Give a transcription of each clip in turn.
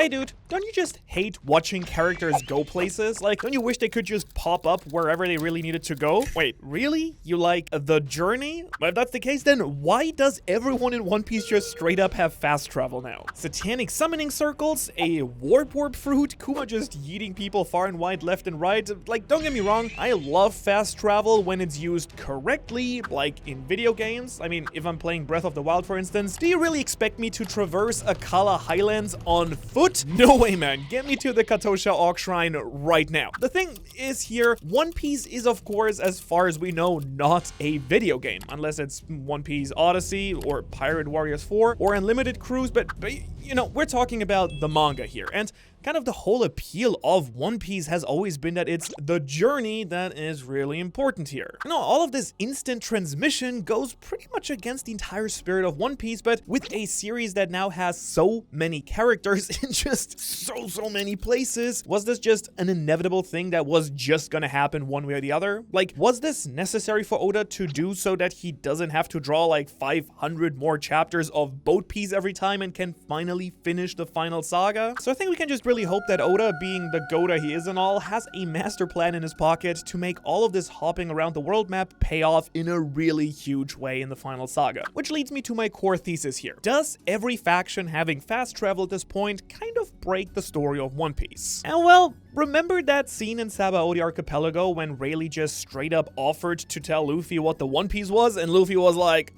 Hey dude, don't you just hate watching characters go places? Like, don't you wish they could just pop up wherever they really needed to go? Wait, really? You like the journey? Well, if that's the case, then why does everyone in One Piece just straight up have fast travel now? Satanic summoning circles, a warp fruit, Kuma just yeeting people far and wide, left and right. Like, don't get me wrong, I love fast travel when it's used correctly, like in video games. I mean, if I'm playing Breath of the Wild, for instance, do you really expect me to traverse Akala Highlands on foot? No way, man. Get me to the Katosha Auk Shrine right now. The thing is here, One Piece is, of course, as far as we know, not a video game, unless it's One Piece Odyssey or Pirate Warriors 4 or Unlimited Cruise, but you know, we're talking about the manga here, and kind of the whole appeal of One Piece has always been that it's the journey that is really important here. You know, all of this instant transmission goes pretty much against the entire spirit of One Piece, but with a series that now has so many characters in just so many places, was this just an inevitable thing that was just gonna happen one way or the other? Like, was this necessary for Oda to do so that he doesn't have to draw like 500 more chapters of boat piece every time and can finally finish the final saga? So I think we can just really hope that Oda, being the Goda he is and all, has a master plan in his pocket to make all of this hopping around the world map pay off in a really huge way in the final saga. Which leads me to my core thesis here. Does every faction having fast travel at this point kind of break the story of One Piece? And well, remember that scene in Sabaody Archipelago when Rayleigh just straight up offered to tell Luffy what the One Piece was, and Luffy was like,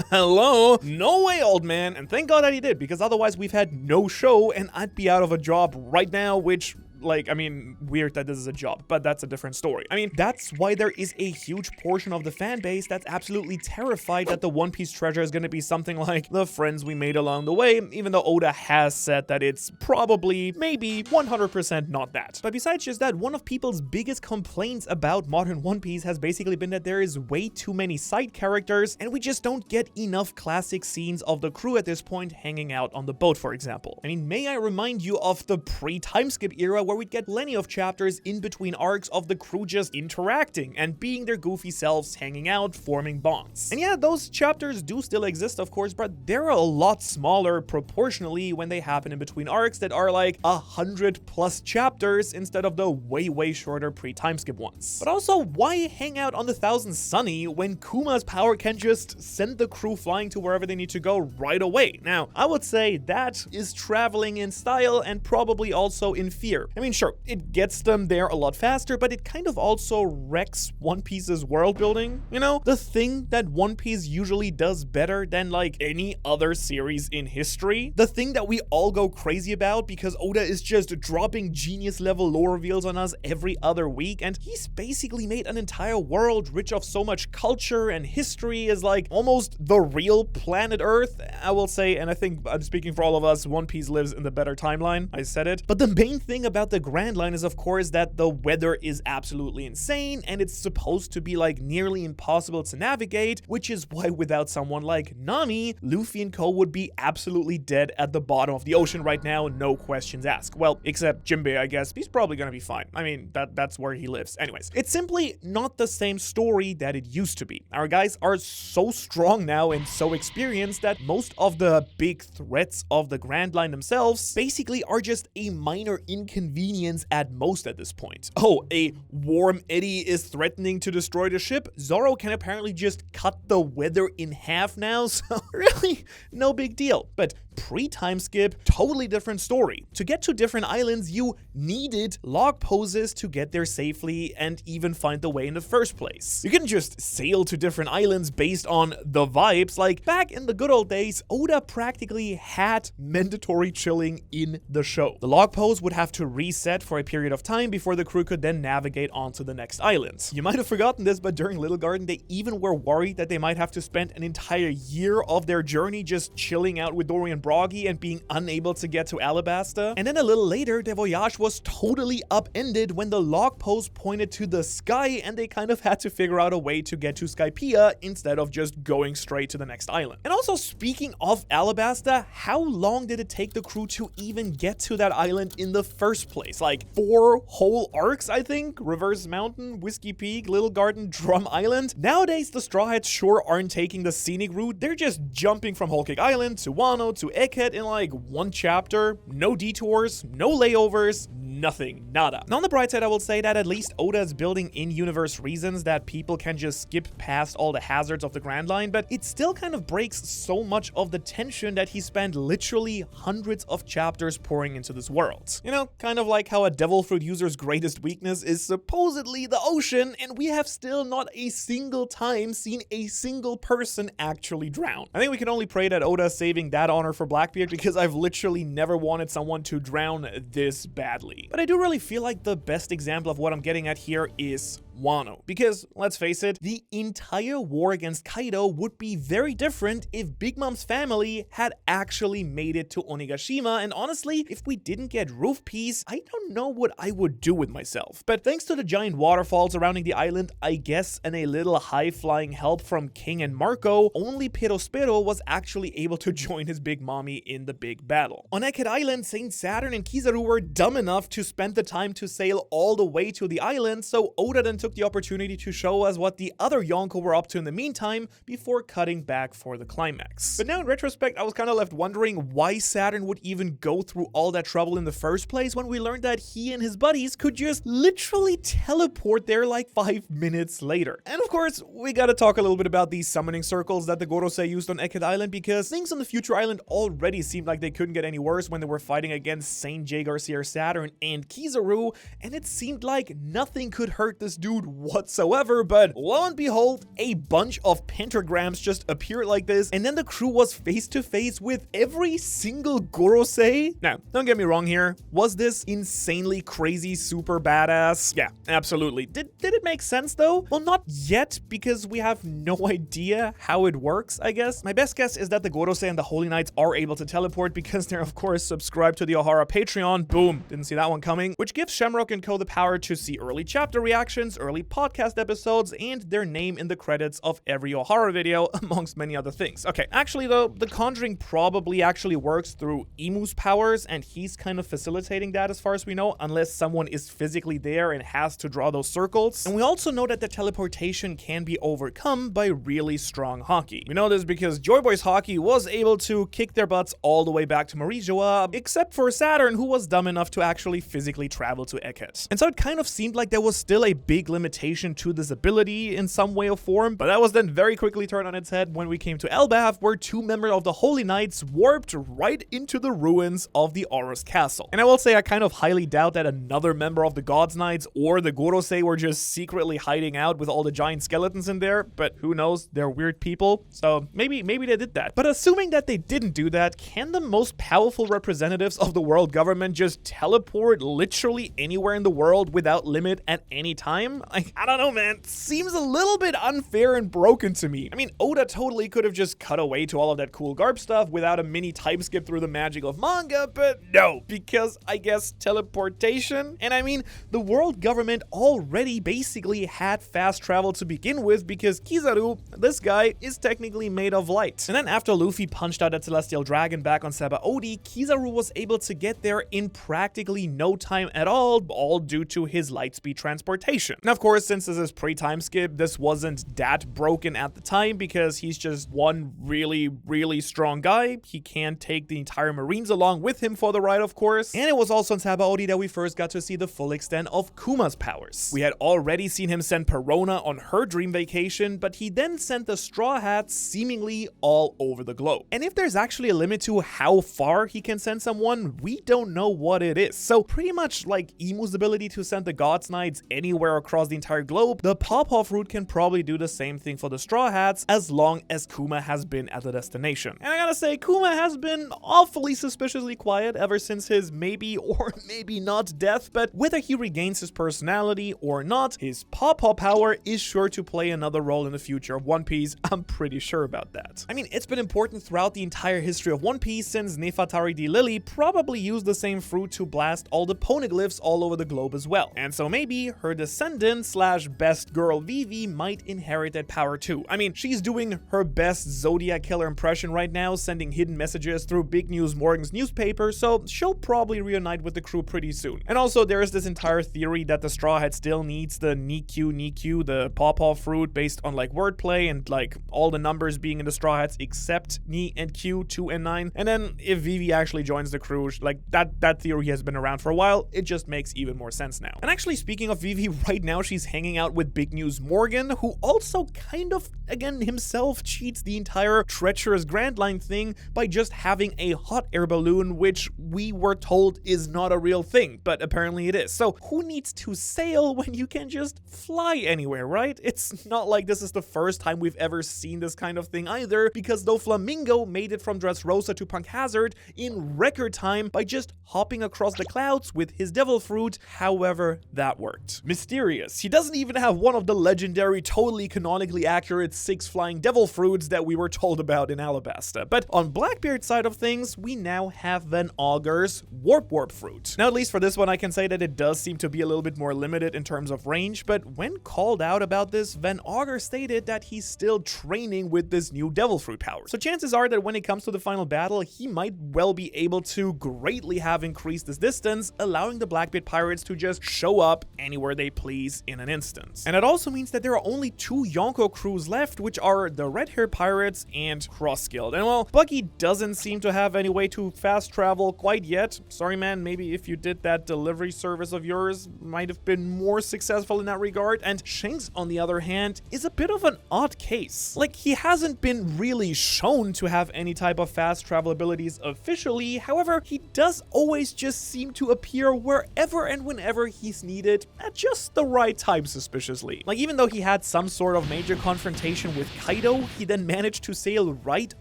hello? No way, old man. And thank God that he did, because otherwise we've had no show and I'd be out of a job right now, which, like, I mean, weird that this is a job, but that's a different story. I mean, that's why there is a huge portion of the fan base that's absolutely terrified that the One Piece treasure is going to be something like the friends we made along the way, even though Oda has said that it's probably, maybe, 100% not that. But besides just that, one of people's biggest complaints about modern One Piece has basically been that there is way too many side characters, and we just don't get enough classic scenes of the crew at this point hanging out on the boat, for example. I mean, may I remind you of the pre-time skip era where we'd get plenty of chapters in between arcs of the crew just interacting and being their goofy selves, hanging out, forming bonds. And yeah, those chapters do still exist, of course, but they're a lot smaller proportionally when they happen in between arcs that are like 100+ chapters instead of the way shorter pre-time skip ones. But also, why hang out on the Thousand Sunny when Kuma's power can just send the crew flying to wherever they need to go right away? Now, I would say that is traveling in style and probably also in fear. I mean, sure, it gets them there a lot faster, but it kind of also wrecks One Piece's world building. You know, the thing that One Piece usually does better than like any other series in history. The thing that we all go crazy about because Oda is just dropping genius level lore reveals on us every other week, and he's basically made an entire world rich of so much culture and history is like almost the real planet Earth, I will say, and I think I'm speaking for all of us, One Piece lives in the better timeline. I said it. But the main thing about the Grand Line is, of course, that the weather is absolutely insane and it's supposed to be like nearly impossible to navigate, which is why without someone like Nami, Luffy and co would be absolutely dead at the bottom of the ocean right now, no questions asked. Well, except Jinbei, I guess. He's probably gonna be fine. I mean, that's where he lives. Anyways, it's simply not the same story that it used to be. Our guys are so strong now and so experienced that most of the big threats of the Grand Line themselves basically are just a minor inconvenience at most at this point. Oh, a warm eddy is threatening to destroy the ship. Zoro can apparently just cut the weather in half now, so really, no big deal. But pre-time skip, totally different story. To get to different islands, you needed log poses to get there safely and even find the way in the first place. You couldn't just sail to different islands based on the vibes. Like, back in the good old days, Oda practically had mandatory chilling in the show. The log pose would have to reset for a period of time before the crew could then navigate onto the next island. You might have forgotten this, but during Little Garden, they even were worried that they might have to spend an entire year of their journey just chilling out with Dory and Broggy and being unable to get to Alabasta. And then a little later, their voyage was totally upended when the log post pointed to the sky and they kind of had to figure out a way to get to Skypiea instead of just going straight to the next island. And also, speaking of Alabasta, how long did it take the crew to even get to that island in the first place? Like 4 whole arcs, I think? Reverse Mountain, Whiskey Peak, Little Garden, Drum Island. Nowadays, the Straw Hats sure aren't taking the scenic route. They're just jumping from Whole Cake Island to Wano to Eket in like one chapter, no detours, no layovers, nothing, nada. Now on the bright side, I will say that at least Oda is building in-universe reasons that people can just skip past all the hazards of the Grand Line, but it still kind of breaks so much of the tension that he spent literally hundreds of chapters pouring into this world. You know, kind of like how a devil fruit user's greatest weakness is supposedly the ocean, and we have still not a single time seen a single person actually drown. I think we can only pray that Oda is saving that honor for Blackbeard, because I've literally never wanted someone to drown this badly. But I do really feel like the best example of what I'm getting at here is Wano, because let's face it, the entire war against Kaido would be very different if Big Mom's family had actually made it to Onigashima, and honestly, if we didn't get Roof Peace, I don't know what I would do with myself. But thanks to the giant waterfall surrounding the island, I guess, and a little high-flying help from King and Marco, only Perospero was actually able to join his big mommy in the big battle. On Eket Island, Saint Saturn and Kizaru were dumb enough to spend the time to sail all the way to the island, so Oda then took the opportunity to show us what the other Yonko were up to in the meantime before cutting back for the climax. But now in retrospect, I was kind of left wondering why Saturn would even go through all that trouble in the first place when we learned that he and his buddies could just literally teleport there like 5 minutes later. And of course, we gotta talk a little bit about these summoning circles that the Gorosei used on Eket Island, because things on the future island already seemed like they couldn't get any worse when they were fighting against Saint J. Garcia Saturn and Kizaru, and it seemed like nothing could hurt this dude whatsoever, but lo and behold, a bunch of pentagrams just appeared like this, and then the crew was face to face with every single Gorosei. Now, don't get me wrong here, was this insanely crazy super badass? Yeah, absolutely. Did it make sense though? Well, not yet, because we have no idea how it works, I guess. My best guess is that the Gorosei and the Holy Knights are able to teleport because they're of course subscribed to the Ohara Patreon. Boom, didn't see that one coming, which gives Shamrock and Co the power to see early chapter reactions, early podcast episodes, and their name in the credits of every Ohara video, amongst many other things. Okay, actually though, the conjuring probably actually works through Imu's powers, and he's kind of facilitating that as far as we know, unless someone is physically there and has to draw those circles. And we also know that the teleportation can be overcome by really strong hockey. We know this because Joy Boy's hockey was able to kick their butts all the way back to Marijoa, except for Saturn, who was dumb enough to actually physically travel to Eket. And so it kind of seemed like there was still a big limitation to this ability in some way or form, but that was then very quickly turned on its head when we came to Elbaf, where 2 members of the Holy Knights warped right into the ruins of the Aurus Castle. And I will say I kind of highly doubt that another member of the Gods Knights or the Gorosei were just secretly hiding out with all the giant skeletons in there, but who knows, they're weird people, so maybe they did that. But assuming that they didn't do that, can the most powerful representatives of the world government just teleport literally anywhere in the world without limit at any time? I don't know, man. Seems a little bit unfair and broken to me. I mean, Oda totally could have just cut away to all of that cool garb stuff without a mini time skip through the magic of manga, but no, because I guess teleportation? And I mean, the world government already basically had fast travel to begin with, because Kizaru, this guy, is technically made of light. And then after Luffy punched out that Celestial Dragon back on Sabaody, Kizaru was able to get there in practically no time at all due to his light speed transportation. Now, of course, since this is pre-time skip, this wasn't that broken at the time, because he's just one really strong guy. He can take the entire Marines along with him for the ride, of course. And it was also in Sabaody that we first got to see the full extent of Kuma's powers. We had already seen him send Perona on her dream vacation, but he then sent the Straw Hats seemingly all over the globe. And if there's actually a limit to how far he can send someone, we don't know what it is. So pretty much like Imu's ability to send the Gods Knights anywhere across the entire globe, the Pop-Off route can probably do the same thing for the Straw Hats, as long as Kuma has been at the destination. And I gotta say, Kuma has been awfully suspiciously quiet ever since his maybe or maybe not death, but whether he regains his personality or not, his Pop-Off power is sure to play another role in the future of One Piece. I'm pretty sure about that. I mean, it's been important throughout the entire history of One Piece, since Nefertari D. Lily probably used the same fruit to blast all the poneglyphs all over the globe as well. And so maybe her descendant stand-in slash best girl Vivi might inherit that power too. I mean, she's doing her best Zodiac Killer impression right now, sending hidden messages through Big News Morgan's newspaper, so she'll probably reunite with the crew pretty soon. And also, there is this entire theory that the Straw Hat still needs the Nikyu, the pawpaw fruit, based on like wordplay and like all the numbers being in the Straw Hats except Ni and Q, 2 and 9. And then if Vivi actually joins the crew, like that theory has been around for a while, it just makes even more sense now. And actually, speaking of Vivi, right now she's hanging out with Big News Morgan, who also kind of, again, himself cheats the entire treacherous Grand Line thing by just having a hot air balloon, which we were told is not a real thing, but apparently it is. So who needs to sail when you can just fly anywhere, right? It's not like this is the first time we've ever seen this kind of thing either, because Doflamingo made it from Dressrosa to Punk Hazard in record time by just hopping across the clouds with his devil fruit, however that worked. Mysterious. He doesn't even have one of the legendary, totally canonically accurate 6 flying devil fruits that we were told about in Alabasta. But on Blackbeard's side of things, we now have Van Augur's Warp fruit. Now, at least for this one, I can say that it does seem to be a little bit more limited in terms of range, but when called out about this, Van Augur stated that he's still training with this new devil fruit power. So chances are that when it comes to the final battle, he might well be able to greatly have increased his distance, allowing the Blackbeard pirates to just show up anywhere they please in an instant. And it also means that there are only 2 Yonko crews left, which are the Red Hair Pirates and Cross Guild. And while Buggy doesn't seem to have any way to fast travel quite yet, sorry man, maybe if you did that delivery service of yours, might have been more successful in that regard. And Shanks, on the other hand, is a bit of an odd case. Like, he hasn't been really shown to have any type of fast travel abilities officially, however, he does always just seem to appear wherever and whenever he's needed at just the right time, suspiciously. Like, even though he had some sort of major confrontation with Kaido, he then managed to sail right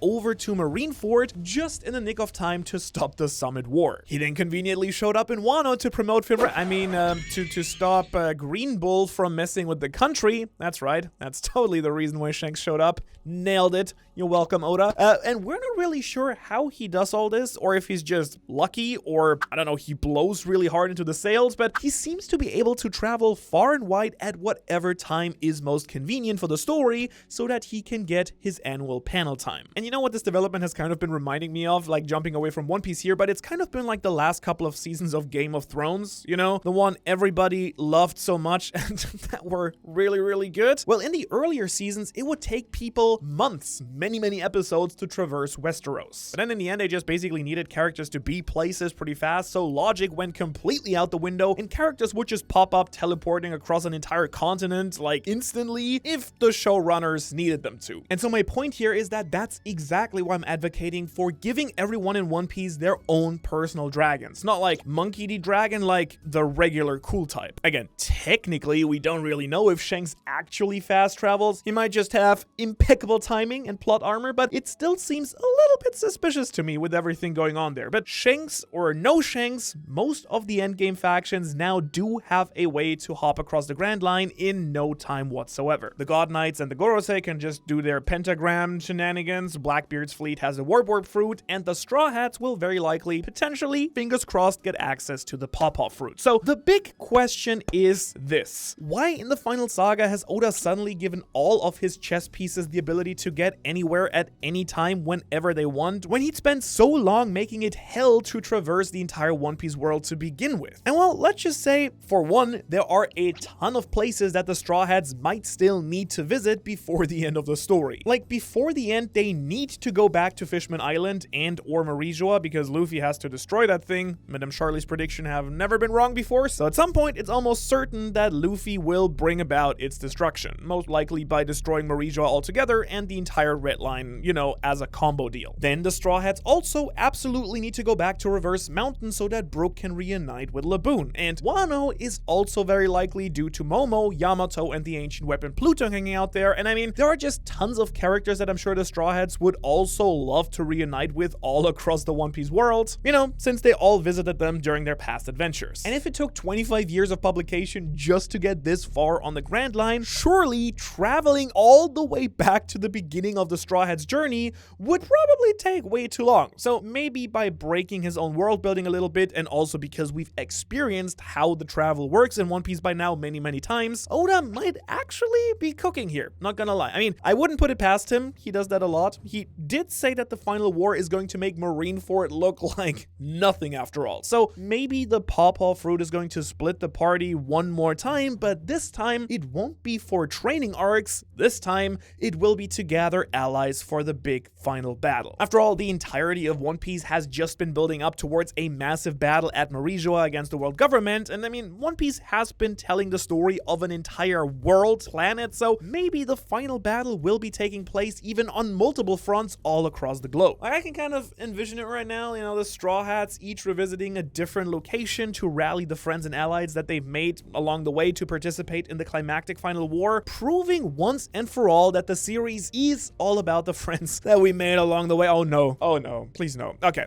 over to Marineford just in the nick of time to stop the Summit War. He then conveniently showed up in Wano to promote to stop Green Bull from messing with the country. That's right, that's totally the reason why Shanks showed up. Nailed it. You're welcome, Oda. And we're not really sure how he does all this, or if he's just lucky, or, I don't know, he blows really hard into the sails, but he seems to be able to travel far and wide at whatever time is most convenient for the story, so that he can get his annual panel time. And you know what this development has kind of been reminding me of, like jumping away from One Piece here, but it's kind of been like the last couple of seasons of Game of Thrones, you know? The one everybody loved so much and that were really, really good. Well, in the earlier seasons, it would take people months, many episodes to traverse Westeros. But then in the end, they just basically needed characters to be places pretty fast, so logic went completely out the window, and characters would just pop up teleporting across an entire continent, like instantly, if the showrunners needed them to. And so my point here is that that's exactly why I'm advocating for giving everyone in One Piece their own personal dragons. Not like Monkey D. Dragon, like the regular cool type. Again, technically, we don't really know if Shanks actually fast travels. He might just have impeccable timing and plot armor, but it still seems a little bit suspicious to me with everything going on there. But Shanks or no Shanks, most of the endgame factions now do have a way to hop across the Grand Line in no time whatsoever. The God Knights and the Gorosei can just do their pentagram shenanigans, Blackbeard's fleet has a Warp fruit, and the Straw Hats will very likely, potentially, fingers crossed, get access to the Pawpaw fruit. So the big question is this: why in the final saga has Oda suddenly given all of his chess pieces the ability to get anywhere at any time whenever they want, when he'd spent so long making it hell to traverse the entire One Piece world to begin with? And well, let's just say, for one, there are a ton of places that the Straw Hats might still need to visit before the end of the story. Like, before the end, they need to go back to Fishman Island and or Marijua, because Luffy has to destroy that thing. Madame Charlie's prediction have never been wrong before, so at some point, it's almost certain that Luffy will bring about its destruction, most likely by destroying Marijua altogether and the entire Red Line, you know, as a combo deal. Then the Straw Hats also absolutely need to go back to Reverse Mountain so that Brook can reunite with Laboon. And Wano is also very likely due to Momo, Yamato, and the Ancient Weapon Pluto hanging out there. And I mean, there are just tons of characters that I'm sure the Straw Hats would also love to reunite with all across the One Piece world, you know, since they all visited them during their past adventures. And if it took 25 years of publication just to get this far on the Grand Line, surely traveling all the way back to the beginning of the Straw Hats' journey would probably take way too long. So maybe by breaking his own world building a little bit, and also because we've experienced how the travel works in One Piece by now, many times, Oda might actually be cooking here. Not gonna lie. I mean, I wouldn't put it past him. He does that a lot. He did say that the final war is going to make Marineford look like nothing after all. So maybe the pawpaw fruit is going to split the party one more time, but this time it won't be for training arcs. This time it will be to gather allies for the big final battle. After all, the entirety of One Piece has just been building up towards a massive battle at Marijoa against the world government, and I mean, One Piece has been telling the story of an entire world planet, so maybe the final battle will be taking place even on multiple fronts all across the globe. I can kind of envision it right now, you know, the Straw Hats each revisiting a different location to rally the friends and allies that they've made along the way to participate in the climactic final war, proving once and for all that the series is all about the friends that we made along the way. Oh no, please no. Okay,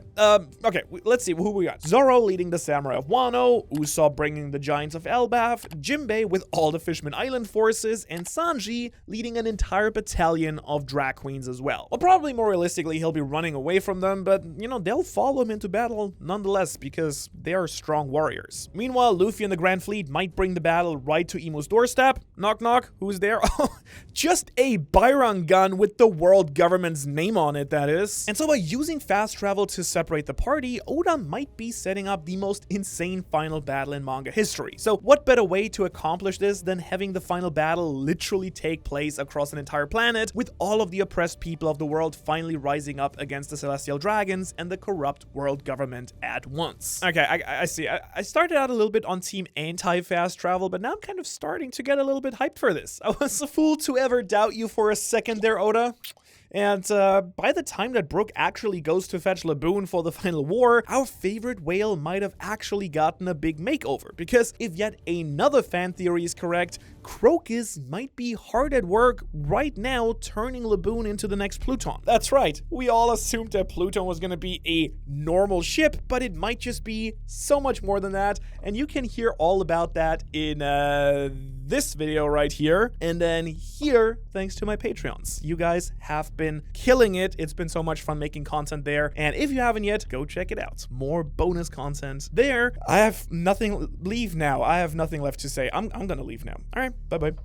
let's see who we got. Zoro leading the Samurai of Wano, Usopp bringing the Giants of Elbaf, Jinbei with all the Fishman Island forces, and Sanji leading an entire battalion of drag queens as well. Well, probably more realistically, he'll be running away from them, but you know, they'll follow him into battle nonetheless because they are strong warriors. Meanwhile, Luffy and the Grand Fleet might bring the battle right to Imu's doorstep. Knock knock, who's there? Oh, just a Byron gun with the world government's name on it, that is. And so by using fast travel to separate the party, Oda might be setting up the most insane final battle in manga history. So what better way to accomplish this than having the final battle literally take place across an entire planet, with all of the oppressed people of the world finally rising up against the Celestial Dragons and the corrupt world government at once. Okay, I see. I started out a little bit on team anti-fast travel, but now I'm kind of starting to get a little bit hyped for this. I was a fool to ever doubt you for a second there, Oda. And by the time that Brook actually goes to fetch Laboon for the final war, our favorite whale might have actually gotten a big makeover. Because if yet another fan theory is correct, Crocus might be hard at work right now turning Laboon into the next Pluton. That's right, we all assumed that Pluton was going to be a normal ship, but it might just be so much more than that. And you can hear all about that in this video right here, and then here thanks to my Patreons. You guys have been killing it. It's been so much fun making content there, and if you haven't yet, go check it out. More bonus content there. I have nothing. Leave now. I have nothing left to say. I'm gonna leave now. All right, bye bye.